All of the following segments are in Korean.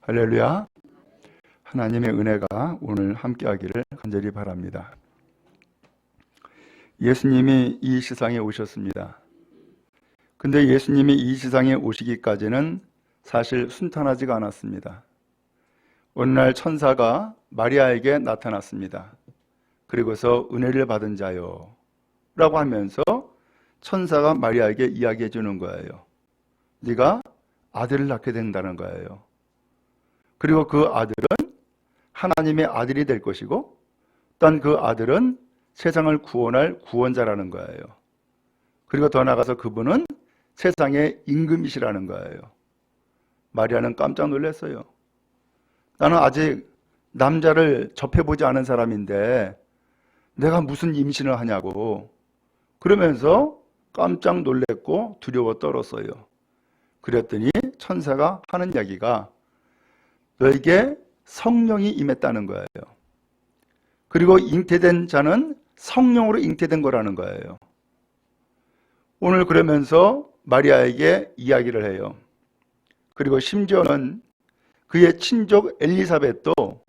할렐루야. 하나님의 은혜가 오늘 함께하기를 간절히 바랍니다. 예수님이 이 세상에 오셨습니다. 근데 예수님이 이 세상에 오시기까지는 사실 순탄하지가 않았습니다. 어느 날 천사가 마리아에게 나타났습니다. 그리고서 은혜를 받은 자요 라고 하면서 천사가 마리아에게 이야기해 주는 거예요. 네가 아들을 낳게 된다는 거예요. 그리고 그 아들은 하나님의 아들이 될 것이고 또한 그 아들은 세상을 구원할 구원자라는 거예요. 그리고 더 나아가서 그분은 세상의 임금이시라는 거예요. 마리아는 깜짝 놀랐어요. 나는 아직 남자를 접해보지 않은 사람인데 내가 무슨 임신을 하냐고 그러면서 깜짝 놀랐고 두려워 떨었어요. 그랬더니 천사가 하는 이야기가 너에게 성령이 임했다는 거예요. 그리고 잉태된 자는 성령으로 잉태된 거라는 거예요. 오늘 그러면서 마리아에게 이야기를 해요. 그리고 심지어는 그의 친족 엘리사벳도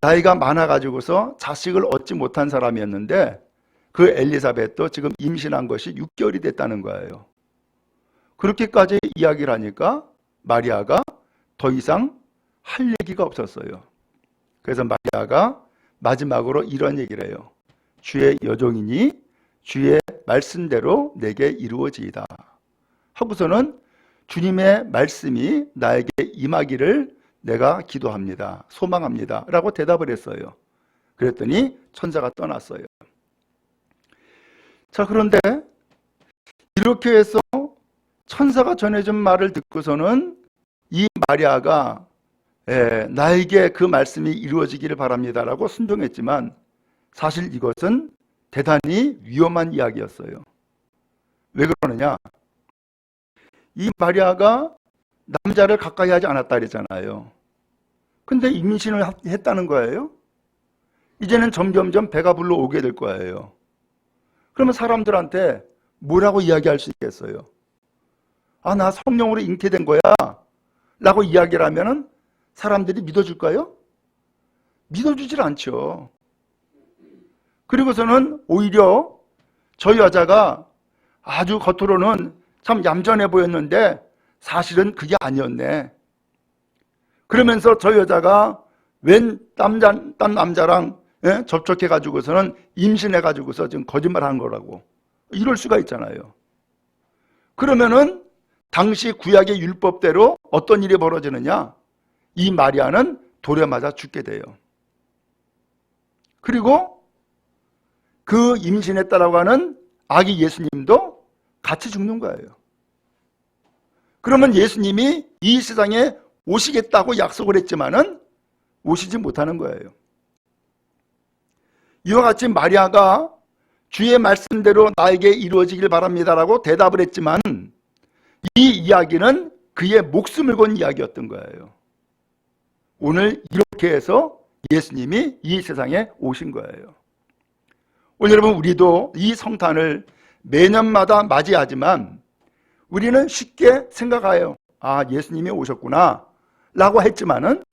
나이가 많아가지고서 자식을 얻지 못한 사람이었는데 그 엘리사벳도 지금 임신한 것이 6개월이 됐다는 거예요. 그렇게까지 이야기를 하니까 마리아가 더 이상 할 얘기가 없었어요. 그래서 마리아가 마지막으로 이런 얘기를 해요. 주의 여종이니 주의 말씀대로 내게 이루어지이다 하고서는 주님의 말씀이 나에게 임하기를 내가 기도합니다. 소망합니다. 라고 대답을 했어요. 그랬더니 천사가 떠났어요. 자, 그런데 이렇게 해서 천사가 전해준 말을 듣고서는 이 마리아가 나에게 그 말씀이 이루어지기를 바랍니다 라고 순종했지만 사실 이것은 대단히 위험한 이야기였어요. 왜 그러느냐? 이 마리아가 남자를 가까이 하지 않았다 그랬잖아요. 근데 임신을 했다는 거예요. 이제는 점점점 배가 불러오게 될 거예요. 그러면 사람들한테 뭐라고 이야기할 수 있겠어요? 아, 나 성령으로 잉태된 거야 라고 이야기를 하면은 사람들이 믿어줄까요? 믿어주질 않죠. 그리고서는 오히려 저 여자가 아주 겉으로는 참 얌전해 보였는데 사실은 그게 아니었네. 그러면서 저 여자가 딴 남자랑 접촉해가지고서는 임신해가지고서 지금 거짓말한 거라고 이럴 수가 있잖아요. 그러면은 당시 구약의 율법대로 어떤 일이 벌어지느냐? 이 마리아는 돌에 맞아 죽게 돼요. 그리고 그 임신했다라고 하는 아기 예수님도 같이 죽는 거예요. 그러면 예수님이 이 세상에 오시겠다고 약속을 했지만은 오시지 못하는 거예요. 이와 같이 마리아가 주의 말씀대로 나에게 이루어지길 바랍니다라고 대답을 했지만 이 이야기는 그의 목숨을 건 이야기였던 거예요. 오늘 이렇게 해서 예수님이 이 세상에 오신 거예요. 오늘 여러분 우리도 이 성탄을 매년마다 맞이하지만 우리는 쉽게 생각해요. 아, 예수님이 오셨구나 라고 했지만은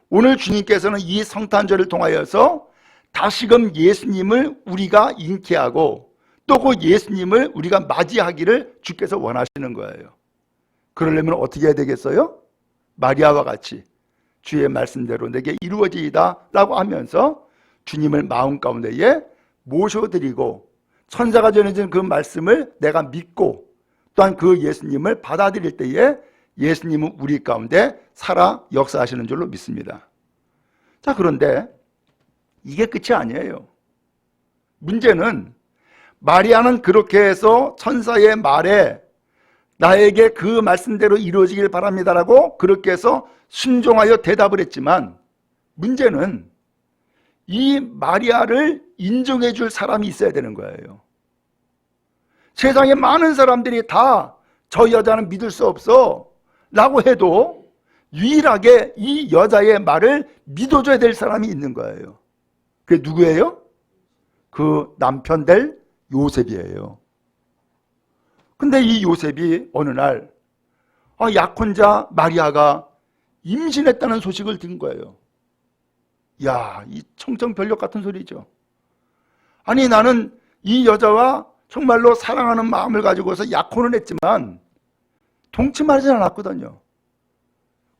오늘 주님께서는 이 성탄절을 통하여서 다시금 예수님을 우리가 잉태하고 또 그 예수님을 우리가 맞이하기를 주께서 원하시는 거예요. 그러려면 어떻게 해야 되겠어요? 마리아와 같이 주의 말씀대로 내게 이루어지이다 라고 하면서 주님을 마음 가운데에 모셔드리고 천사가 전해준 그 말씀을 내가 믿고 또한 그 예수님을 받아들일 때에 예수님은 우리 가운데 살아 역사하시는 줄로 믿습니다. 자, 그런데 이게 끝이 아니에요. 문제는 마리아는 그렇게 해서 천사의 말에 나에게 그 말씀대로 이루어지길 바랍니다라고 그렇게 해서 순종하여 대답을 했지만 문제는 이 마리아를 인정해 줄 사람이 있어야 되는 거예요. 세상에 많은 사람들이 다 저 여자는 믿을 수 없어 라고 해도 유일하게 이 여자의 말을 믿어줘야 될 사람이 있는 거예요. 그게 누구예요? 그 남편 될 요셉이에요. 근데 이 요셉이 어느 날 약혼자 마리아가 임신했다는 소식을 듣는 거예요. 야, 이 청정변력 같은 소리죠. 아니, 나는 이 여자와 정말로 사랑하는 마음을 가지고서 약혼을 했지만 동침하지 않았거든요.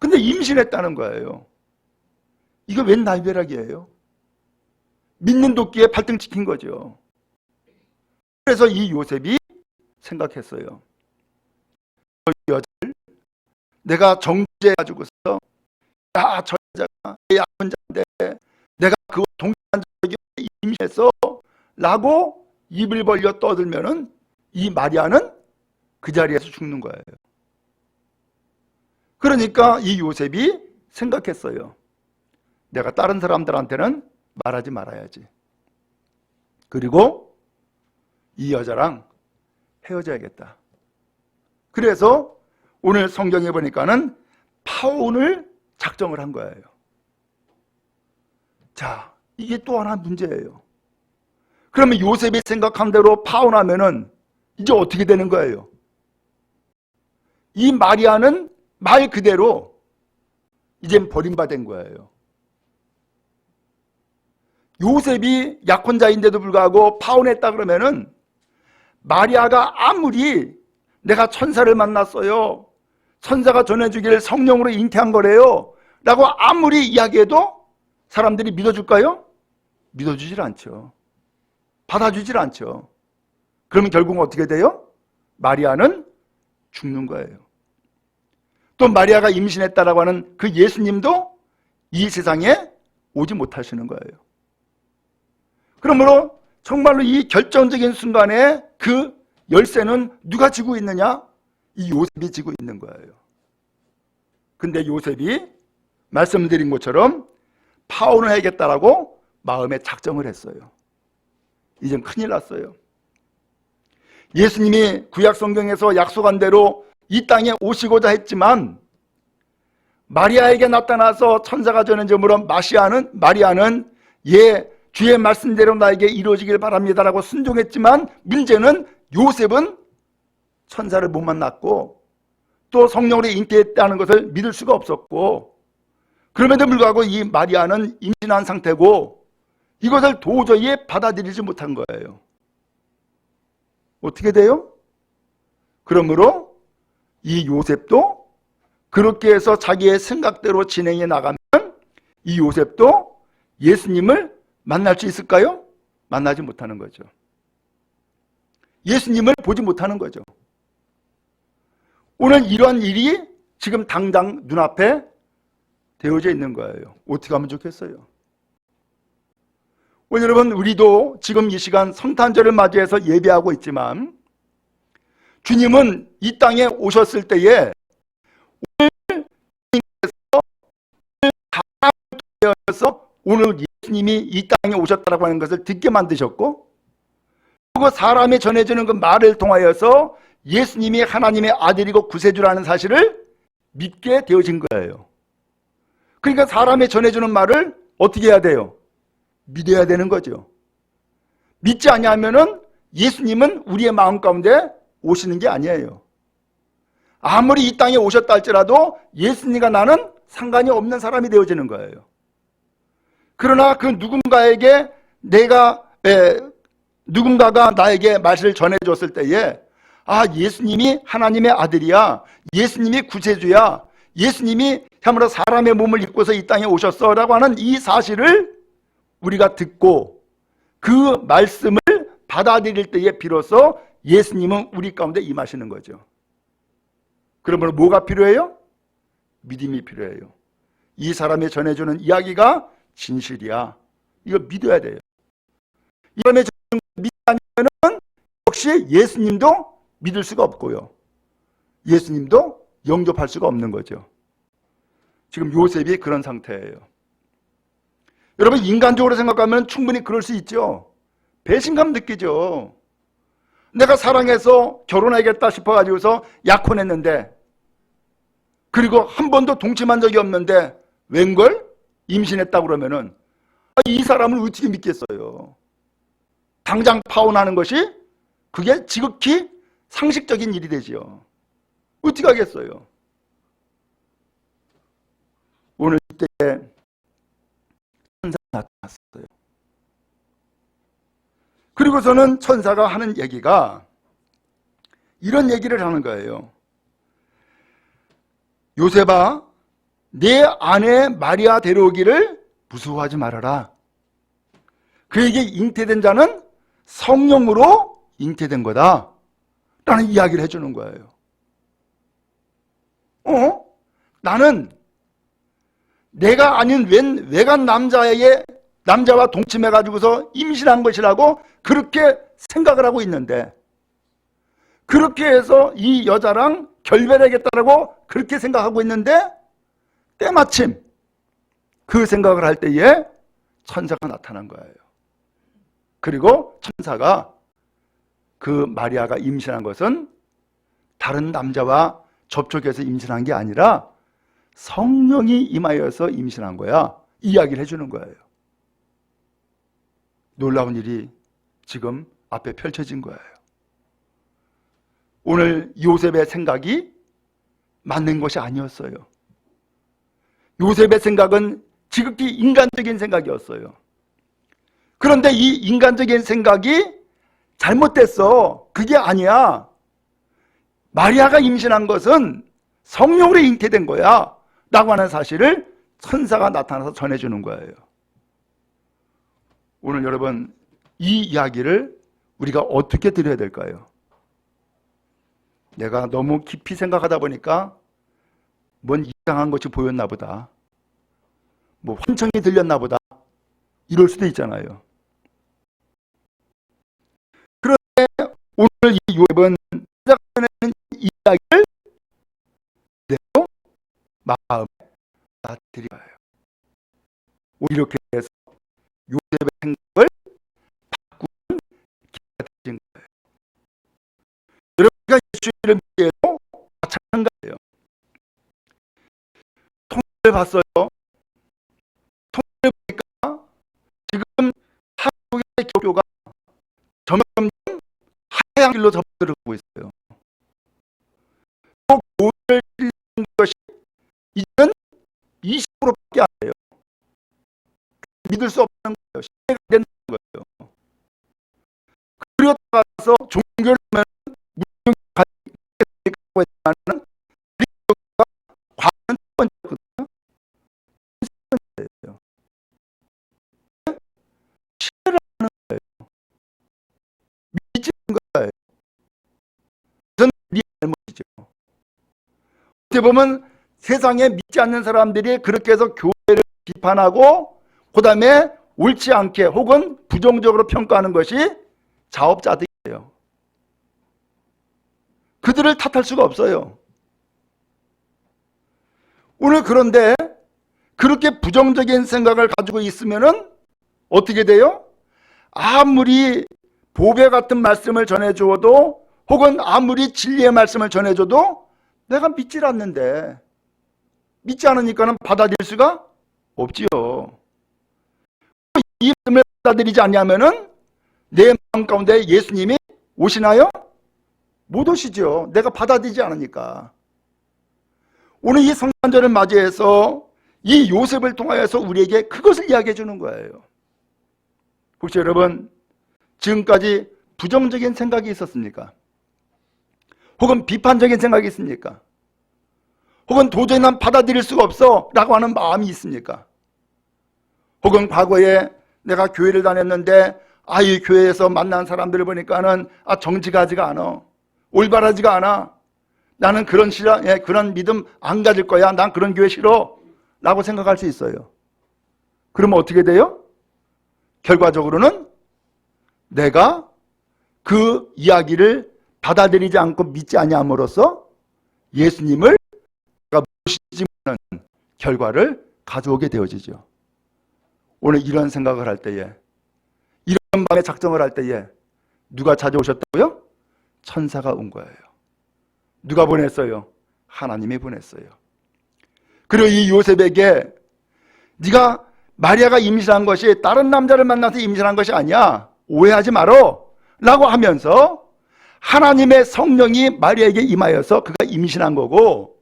근데 임신했다는 거예요. 이거 웬 날벼락이에요? 믿는 도끼에 발등 찍힌 거죠. 그래서 이 요셉이 생각했어요. 이 여자를 내가 정죄해가지고서 야, 저 여자가 내 약혼자인데 내가 그거 동침한 적이 임신했어 라고 입을 벌려 떠들면은 이 마리아는 그 자리에서 죽는 거예요. 그러니까 이 요셉이 생각했어요. 내가 다른 사람들한테는 말하지 말아야지. 그리고 이 여자랑 헤어져야겠다. 그래서 오늘 성경에 보니까는 파혼을 작정을 한 거예요. 자, 이게 또 하나 문제예요. 그러면 요셉이 생각한 대로 파혼하면은 이제 어떻게 되는 거예요? 이 마리아는 말 그대로 이젠 버림받은 거예요. 요셉이 약혼자인데도 불구하고 파혼했다 그러면은 마리아가 아무리 내가 천사를 만났어요, 천사가 전해주기를 성령으로 잉태한 거래요 라고 아무리 이야기해도 사람들이 믿어줄까요? 믿어주질 않죠. 받아주질 않죠. 그러면 결국은 어떻게 돼요? 마리아는 죽는 거예요. 또 마리아가 임신했다라고 하는 그 예수님도 이 세상에 오지 못하시는 거예요. 그러므로 정말로 이 결정적인 순간에 그 열쇠는 누가 쥐고 있느냐? 이 요셉이 쥐고 있는 거예요. 근데 요셉이 말씀드린 것처럼 파혼을 해야겠다라고 마음에 작정을 했어요. 이젠 큰일 났어요. 예수님이 구약 성경에서 약속한 대로 이 땅에 오시고자 했지만 마리아에게 나타나서 천사가 전한 점으로 마리아는 주의 말씀대로 나에게 이루어지길 바랍니다라고 순종했지만 문제는 요셉은 천사를 못 만났고 또 성령으로 잉태했다는 것을 믿을 수가 없었고 그럼에도 불구하고 이 마리아는 임신한 상태고 이것을 도저히 받아들이지 못한 거예요. 어떻게 돼요? 그러므로 이 요셉도 그렇게 해서 자기의 생각대로 진행해 나가면 이 요셉도 예수님을 만날 수 있을까요? 만나지 못하는 거죠. 예수님을 보지 못하는 거죠. 오늘 이런 일이 지금 당장 눈앞에 되어져 있는 거예요. 어떻게 하면 좋겠어요? 오늘 여러분, 우리도 지금 이 시간 성탄절을 맞이해서 예배하고 있지만 주님은 이 땅에 오셨을 때에 오늘 예수님이 이 땅에 오셨다고 하는 것을 듣게 만드셨고 그리고 사람이 전해주는 그 말을 통하여서 예수님이 하나님의 아들이고 구세주라는 사실을 믿게 되어진 거예요. 그러니까 사람이 전해주는 말을 어떻게 해야 돼요? 믿어야 되는 거죠. 믿지 아니하면은 예수님은 우리의 마음 가운데 오시는 게 아니에요. 아무리 이 땅에 오셨다 할지라도 예수님과 나는 상관이 없는 사람이 되어지는 거예요. 그러나 그 누군가가 나에게 말씀을 전해줬을 때에 예수님이 하나님의 아들이야, 예수님이 구세주야, 예수님이 참으로 사람의 몸을 입고서 이 땅에 오셨어 라고 하는 이 사실을 우리가 듣고 그 말씀을 받아들일 때에 비로소 예수님은 우리 가운데 임하시는 거죠. 그러므로 뭐가 필요해요? 믿음이 필요해요. 이 사람이 전해주는 이야기가 진실이야. 이걸 믿어야 돼요. 이 사람의 전해주는 믿지 않으면 역시 예수님도 믿을 수가 없고요. 예수님도 영접할 수가 없는 거죠. 지금 요셉이 그런 상태예요. 여러분, 인간적으로 생각하면 충분히 그럴 수 있죠. 배신감 느끼죠. 내가 사랑해서 결혼하겠다 싶어가지고서 약혼했는데 그리고 한 번도 동침한 적이 없는데 웬걸? 임신했다 그러면은 이 사람을 어떻게 믿겠어요? 당장 파혼하는 것이 그게 지극히 상식적인 일이 되지요. 어떻게 하겠어요? 오늘 이때 천사가 나타났어요. 그리고서는 천사가 하는 얘기가 이런 얘기를 하는 거예요. 요셉아, 내 아내 마리아 데려오기를 무수하지 말아라. 그에게 잉태된 자는 성령으로 잉태된 거다 라는 이야기를 해주는 거예요. 나는 내가 아닌 외간 남자와 동침해가지고서 임신한 것이라고 그렇게 생각을 하고 있는데, 그렇게 해서 이 여자랑 결별하겠다라고 그렇게 생각하고 있는데, 때마침 그 생각을 할 때에 천사가 나타난 거예요. 그리고 천사가 그 마리아가 임신한 것은 다른 남자와 접촉해서 임신한 게 아니라 성령이 임하여서 임신한 거야, 이야기를 해주는 거예요. 놀라운 일이 지금 앞에 펼쳐진 거예요. 오늘 요셉의 생각이 맞는 것이 아니었어요. 요셉의 생각은 지극히 인간적인 생각이었어요. 그런데 이 인간적인 생각이 잘못됐어. 그게 아니야. 마리아가 임신한 것은 성령으로 잉태된 거야 라고 하는 사실을 천사가 나타나서 전해주는 거예요. 오늘 여러분, 이 이야기를 우리가 어떻게 들어야 될까요? 내가 너무 깊이 생각하다 보니까 뭔 이상한 것이 보였나 보다, 뭐 환청이 들렸나 보다, 이럴 수도 있잖아요. 그런데 오늘 이 요셉은 시작하는 이야기를 그대로 마음에 받아들여요. 이렇게 해서 요셉의 생각을 바꾸는 기회가 되신 거예요. 여러분가 예수를 믿기에도 마찬가지예요. 통계를 봤어요. 통계를 보니까 지금 한국의 기독교가 점점 하향 길로 접어들고 있어요. 교회를 잃는 것이 이제는 20%밖에 안 돼요. 믿을 수 없는 거예요. 신뢰가 안 된다는 거예요. 그리고 따라서 종교를 하면 무슨 가지고 있지만은 그리스도가 과연 첫 번째거든요. 첫 번째예요. 신뢰를 하는 거예요. 믿지 않는 거예요. 그것은 우리의 잘못이죠. 어떻게 보면 세상에 믿지 않는 사람들이 그렇게 해서 교회를 비판하고 그 다음에 옳지 않게 혹은 부정적으로 평가하는 것이 자업자득이에요. 그들을 탓할 수가 없어요. 오늘 그런데 그렇게 부정적인 생각을 가지고 있으면은 어떻게 돼요? 아무리 보배 같은 말씀을 전해주어도 혹은 아무리 진리의 말씀을 전해줘도 내가 믿질 않는데, 믿지 않으니까는 받아들일 수가 없지요. 이 말씀을 받아들이지 않냐면은 내 마음 가운데 예수님이 오시나요? 못 오시죠. 내가 받아들이지 않으니까. 오늘 이 성탄절을 맞이해서 이 요셉을 통하여서 우리에게 그것을 이야기해 주는 거예요. 혹시 여러분 지금까지 부정적인 생각이 있었습니까? 혹은 비판적인 생각이 있습니까? 혹은 도저히 난 받아들일 수가 없어 라고 하는 마음이 있습니까? 혹은 과거에 내가 교회를 다녔는데 이 교회에서 만난 사람들을 보니까는 정직하지가 않아, 올바르지가 않아, 나는 그런 믿음 안 가질 거야, 난 그런 교회 싫어 라고 생각할 수 있어요. 그러면 어떻게 돼요? 결과적으로는 내가 그 이야기를 받아들이지 않고 믿지 아니함으로써 예수님을 내가 모시지 못하는 결과를 가져오게 되어지죠. 오늘 이런 생각을 할 때에, 이런 방에 작정을 할 때에 누가 찾아오셨다고요? 천사가 온 거예요. 누가 보냈어요? 하나님이 보냈어요. 그리고 이 요셉에게 네가 마리아가 임신한 것이 다른 남자를 만나서 임신한 것이 아니야. 오해하지 말어. 라고 하면서 하나님의 성령이 마리아에게 임하여서 그가 임신한 거고,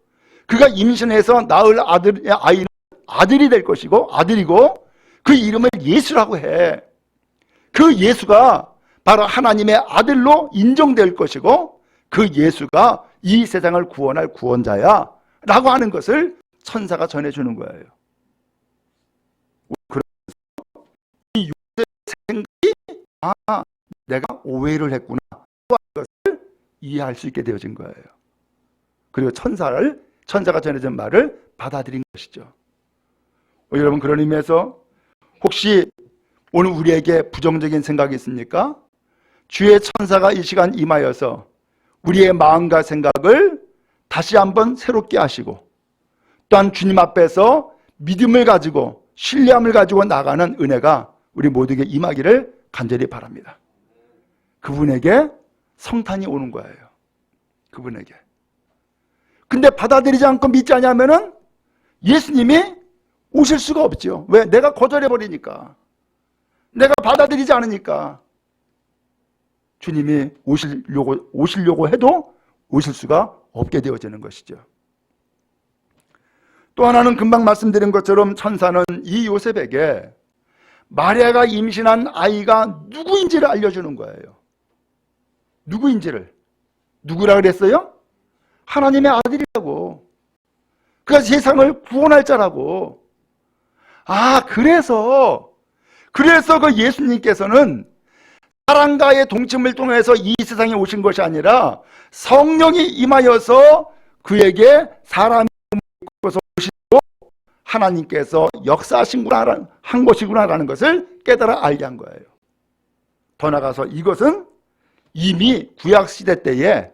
그가 임신해서 낳을 아이는 아들이 될 것이고, 아들이고, 그 이름을 예수라고 해. 그 예수가 바로 하나님의 아들로 인정될 것이고, 그 예수가 이 세상을 구원할 구원자야 라고 하는 것을 천사가 전해주는 거예요. 그래서 이 요셉의 생각이 내가 오해를 했구나 하는 것을 이해할 수 있게 되어진 거예요. 그리고 천사가 전해준 말을 받아들인 것이죠. 여러분, 그런 의미에서 혹시 오늘 우리에게 부정적인 생각이 있습니까? 주의 천사가 이 시간 임하여서 우리의 마음과 생각을 다시 한번 새롭게 하시고, 또한 주님 앞에서 믿음을 가지고 신뢰함을 가지고 나가는 은혜가 우리 모두에게 임하기를 간절히 바랍니다. 그분에게 성탄이 오는 거예요. 그분에게. 근데 받아들이지 않고 믿지 않으면은 예수님이 오실 수가 없죠. 왜? 내가 거절해버리니까. 내가 받아들이지 않으니까. 주님이 오시려고 해도 오실 수가 없게 되어지는 것이죠. 또 하나는 금방 말씀드린 것처럼 천사는 이 요셉에게 마리아가 임신한 아이가 누구인지를 알려주는 거예요. 누구인지를. 누구라 그랬어요? 하나님의 아들이라고. 그가 세상을 구원할 자라고. 그래서 그 예수님께서는 사랑과의 동침을 통해서 이 세상에 오신 것이 아니라 성령이 임하여서 그에게 사람이 오시고 하나님께서 역사하신 것이구나라는 것을 깨달아 알게 한 거예요. 더 나아가서 이것은 이미 구약시대 때에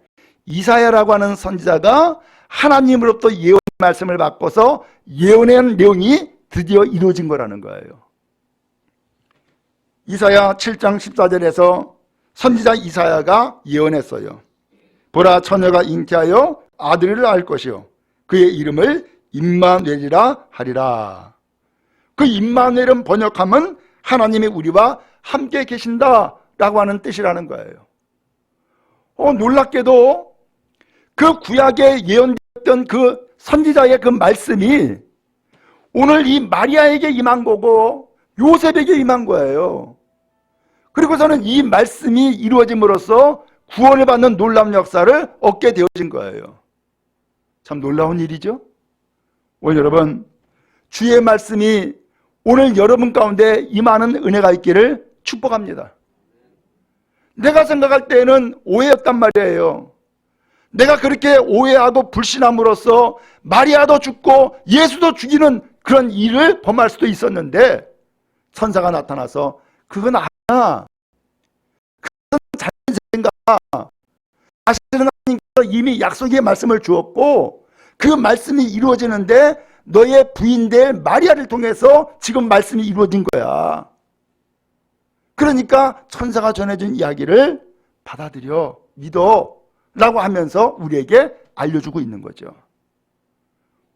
이사야라고 하는 선지자가 하나님으로부터 예언 말씀을 바꿔서 예언한 내용이 드디어 이루어진 거라는 거예요. 이사야 7장 14절에서 선지자 이사야가 예언했어요. 보라, 처녀가 잉태하여 아들을 낳을 것이요 그의 이름을 임마누엘이라 하리라. 그 임마누엘은 번역하면 하나님이 우리와 함께 계신다 라고 하는 뜻이라는 거예요. 놀랍게도 그 구약에 예언됐던 그 선지자의 그 말씀이 오늘 이 마리아에게 임한 거고 요셉에게 임한 거예요. 그리고서는 이 말씀이 이루어짐으로써 구원을 받는 놀라운 역사를 얻게 되어진 거예요. 참 놀라운 일이죠. 오늘 여러분, 주의 말씀이 오늘 여러분 가운데 임하는 은혜가 있기를 축복합니다. 내가 생각할 때는 오해였단 말이에요. 내가 그렇게 오해하고 불신함으로써 마리아도 죽고 예수도 죽이는 그런 일을 범할 수도 있었는데 천사가 나타나서 그건 아니야. 그건 자기 생각. 사실은 하나님께서 이미 약속의 말씀을 주었고 그 말씀이 이루어지는데 너의 부인될 마리아를 통해서 지금 말씀이 이루어진 거야. 그러니까 천사가 전해준 이야기를 받아들여, 믿어 라고 하면서 우리에게 알려주고 있는 거죠.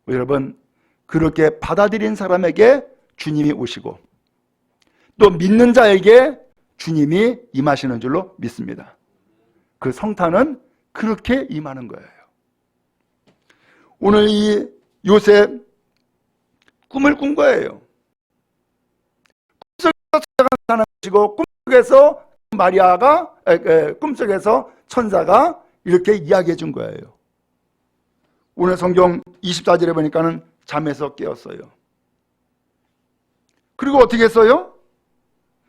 여러분, 그렇게 받아들인 사람에게 주님이 오시고 또 믿는 자에게 주님이 임하시는 줄로 믿습니다. 그 성탄은 그렇게 임하는 거예요. 오늘 이 요셉 꿈을 꾼 거예요. 꿈속에서 천사가 나타난 것이고 꿈속에서 마리아가 꿈속에서 천사가 이렇게 이야기해 준 거예요. 오늘 성경 24절에 보니까는 잠에서 깨었어요. 그리고 어떻게 했어요?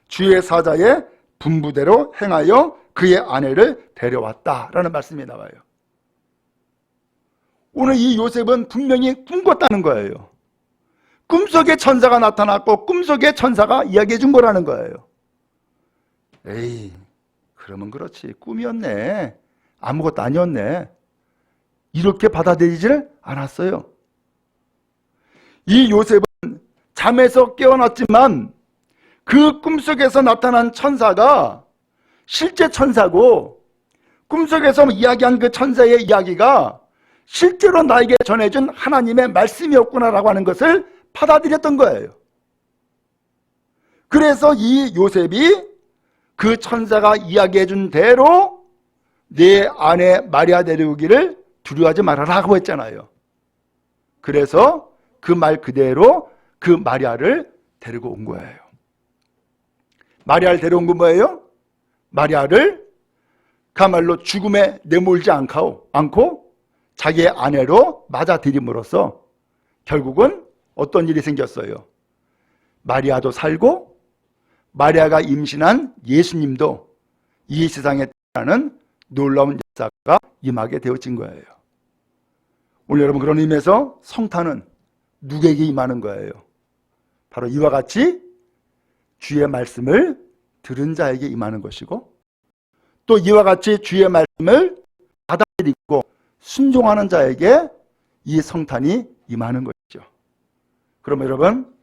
주의 사자의 분부대로 행하여 그의 아내를 데려왔다라는 말씀이 나와요. 오늘 이 요셉은 분명히 꿈 꿨다는 거예요. 꿈속에 천사가 나타났고 꿈속에 천사가 이야기해 준 거라는 거예요. 에이, 그러면 그렇지. 꿈이었네. 아무것도 아니었네. 이렇게 받아들이지를 않았어요. 이 요셉은 잠에서 깨어났지만 그 꿈속에서 나타난 천사가 실제 천사고 꿈속에서 이야기한 그 천사의 이야기가 실제로 나에게 전해준 하나님의 말씀이었구나라고 하는 것을 받아들였던 거예요. 그래서 이 요셉이 그 천사가 이야기해 준 대로 내 아내 마리아 데려오기를 두려워하지 말아라고 했잖아요. 그래서 그 말 그대로 그 마리아를 데리고 온 거예요. 마리아를 데려온 건 뭐예요? 마리아를 그야말로 죽음에 내몰지 않고 자기의 아내로 맞아들임으로써 결국은 어떤 일이 생겼어요? 마리아도 살고 마리아가 임신한 예수님도 이 세상에 태어나는 놀라운 역사가 임하게 되어진 거예요. 오늘 여러분, 그런 의미에서 성탄은 누구에게 임하는 거예요? 바로 이와 같이 주의 말씀을 들은 자에게 임하는 것이고, 또 이와 같이 주의 말씀을 받아들이고 순종하는 자에게 이 성탄이 임하는 것이죠. 그럼 여러분,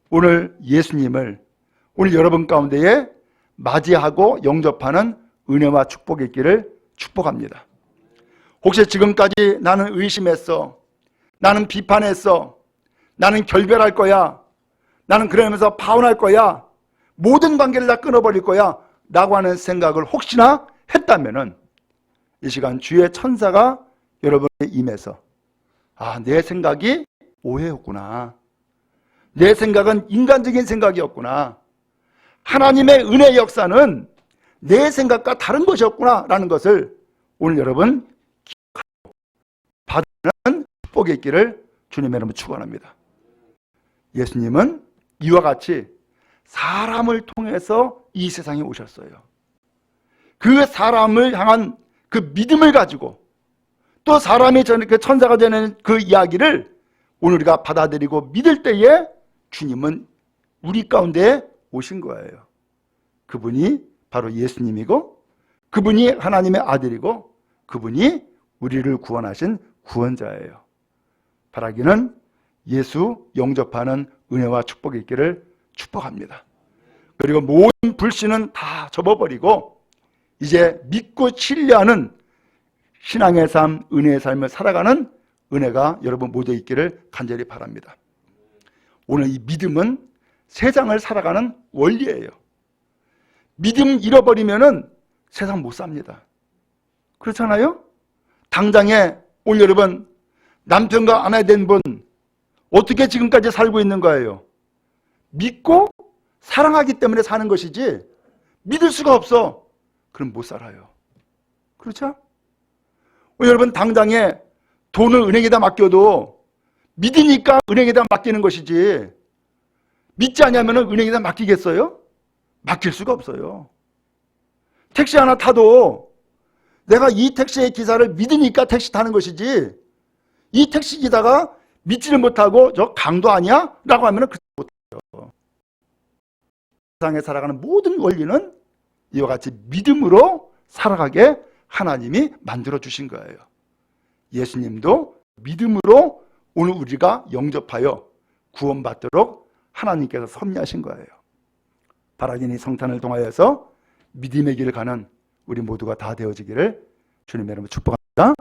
오늘 예수님을 오늘 여러분 가운데에 맞이하고 영접하는 은혜와 축복이 있기를 축복합니다. 혹시 지금까지 나는 의심했어, 나는 비판했어, 나는 결별할 거야, 나는 그러면서 파혼할 거야, 모든 관계를 다 끊어버릴 거야 라고 하는 생각을 혹시나 했다면은 이 시간 주의 천사가 여러분의 임해서 내 생각이 오해였구나, 내 생각은 인간적인 생각이었구나, 하나님의 은혜의 역사는 내 생각과 다른 것이었구나 라는 것을 오늘 여러분 기억하고 받는 축복이 있기를 주님의 이름으로 축원합니다. 예수님은 이와 같이 사람을 통해서 이 세상에 오셨어요. 그 사람을 향한 그 믿음을 가지고 또 사람이 그 천사가 되는 그 이야기를 오늘 우리가 받아들이고 믿을 때에 주님은 우리 가운데 오신 거예요. 그분이 바로 예수님이고, 그분이 하나님의 아들이고, 그분이 우리를 구원하신 구원자예요. 바라기는 예수 영접하는 은혜와 축복이 있기를 축복합니다. 그리고 모든 불신은 다 접어버리고 이제 믿고 신뢰하는 신앙의 삶, 은혜의 삶을 살아가는 은혜가 여러분 모두에 있기를 간절히 바랍니다. 오늘 이 믿음은 세상을 살아가는 원리예요. 믿음 잃어버리면은 세상 못 삽니다. 그렇잖아요? 당장에 오늘 여러분 남편과 아내 된 분 어떻게 지금까지 살고 있는 거예요? 믿고 사랑하기 때문에 사는 것이지 믿을 수가 없어. 그럼 못 살아요. 그렇죠? 여러분 당장에 돈을 은행에다 맡겨도 믿으니까 은행에다 맡기는 것이지 믿지 않으면 은행에다 맡기겠어요? 맡길 수가 없어요. 택시 하나 타도 내가 이 택시의 기사를 믿으니까 택시 타는 것이지 이 택시 기사가 믿지를 못하고 저 강도 아니야? 라고 하면 그렇게 못해요. 세상에 살아가는 모든 원리는 이와 같이 믿음으로 살아가게 하나님이 만들어 주신 거예요. 예수님도 믿음으로 오늘 우리가 영접하여 구원받도록 하나님께서 섭리하신 거예요. 바라기니 성탄을 통하여서 믿음의 길을 가는 우리 모두가 다 되어지기를 주님의 이름으로 축복합니다.